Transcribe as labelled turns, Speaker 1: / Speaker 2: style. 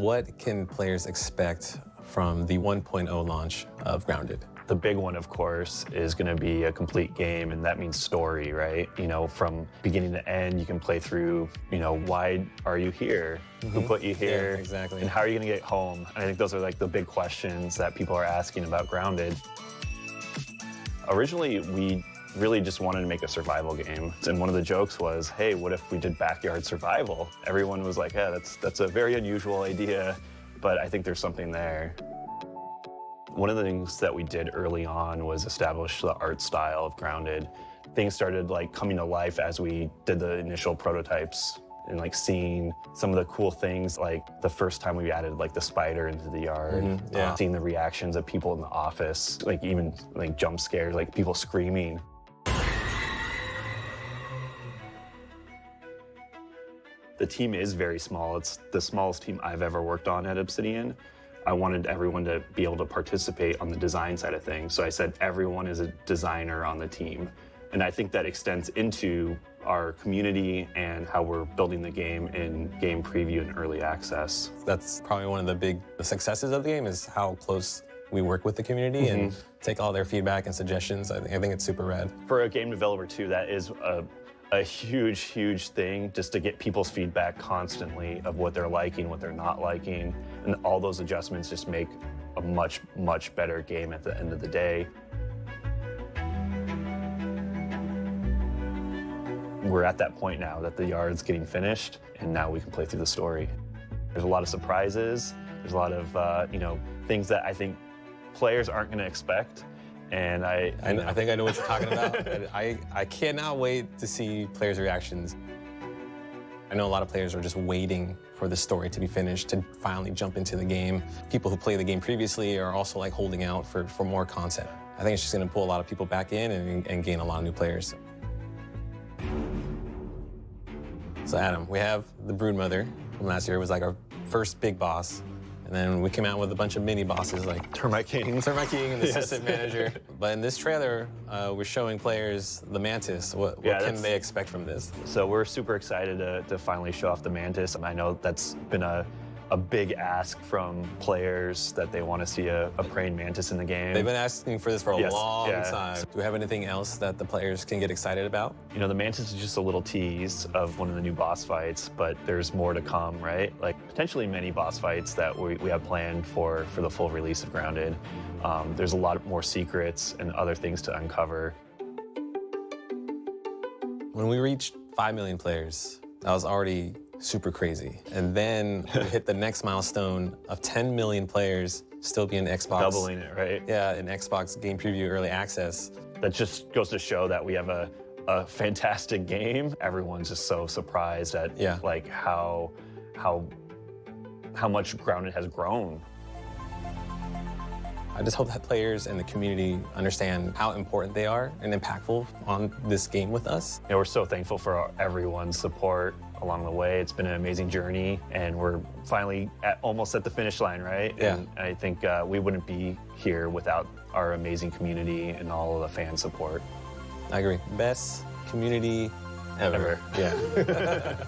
Speaker 1: what can players expect from the 1.0 launch of Grounded?
Speaker 2: The big one, of course, is going to be a complete game, and that means story, right? You know, from beginning to end, you can play through, you know, why are you here? Who put you here?
Speaker 1: Yeah, exactly.
Speaker 2: And how are you going to get home? And I think those are like the big questions that people are asking about Grounded. Originally, we really just wanted to make a survival game. And one of the jokes was, hey, what if we did backyard survival? Everyone was like, yeah, that's a very unusual idea, but I think there's something there. One of the things that we did early on was establish the art style of Grounded. Things started like coming to life as we did the initial prototypes and like seeing some of the cool things, like the first time we added like the spider into the yard, seeing the reactions of people in the office, like even like jump scares, like people screaming. The team is very small. It's the smallest team I've ever worked on at Obsidian. I wanted everyone to be able to participate on the design side of things. So I said everyone is a designer on the team. And I think that extends into our community and how we're building the game in game preview and early access.
Speaker 1: That's probably one of the big successes of the game, is how close we work with the community and take all their feedback and suggestions. I think it's super rad.
Speaker 2: For a game developer too, that is a huge, huge thing, just to get people's feedback constantly of what they're liking, what they're not liking, and all those adjustments just make a much, much better game at the end of the day. We're at that point now that the yard's getting finished, and now we can play through the story. There's a lot of surprises. There's a lot of, you know, things that I think players aren't gonna expect. And I
Speaker 1: think I know what you're talking about. I cannot wait to see players' reactions. I know a lot of players are just waiting for the story to be finished to finally jump into the game. People who played the game previously are also like holding out for more content. I think it's just gonna pull a lot of people back in and gain a lot of new players. So Adam, we have the Broodmother from last year. It was like our first big boss. And then we came out with a bunch of mini bosses like
Speaker 2: Termite King.
Speaker 1: Termite King and the Assistant Manager. But in this trailer, we're showing players the Mantis. What can they expect from this?
Speaker 2: So we're super excited to finally show off the Mantis. I know that's been a big ask from players that they want to see a praying mantis in the game.
Speaker 1: They've been asking for this for a long time. Do we have anything else that the players can get excited about?
Speaker 2: You know, the Mantis is just a little tease of one of the new boss fights, but there's more to come, right? Like potentially many boss fights that we have planned for the full release of Grounded. There's a lot more secrets and other things to uncover.
Speaker 1: When we reached 5 million players, that was already super crazy. And then we hit the next milestone of 10 million players still being Xbox.
Speaker 2: Doubling it, right?
Speaker 1: Yeah, in Xbox Game Preview Early Access.
Speaker 2: That just goes to show that we have a fantastic game. Everyone's just so surprised at like how much Grounded has grown.
Speaker 1: I just hope that players and the community understand how important they are and impactful on this game with us.
Speaker 2: You know, we're so thankful for everyone's support along the way. It's been an amazing journey, and we're finally almost at the finish line, right?
Speaker 1: Yeah.
Speaker 2: And I think we wouldn't be here without our amazing community and all of the fan support.
Speaker 1: I agree. Best community ever.
Speaker 2: Ever.
Speaker 1: Yeah.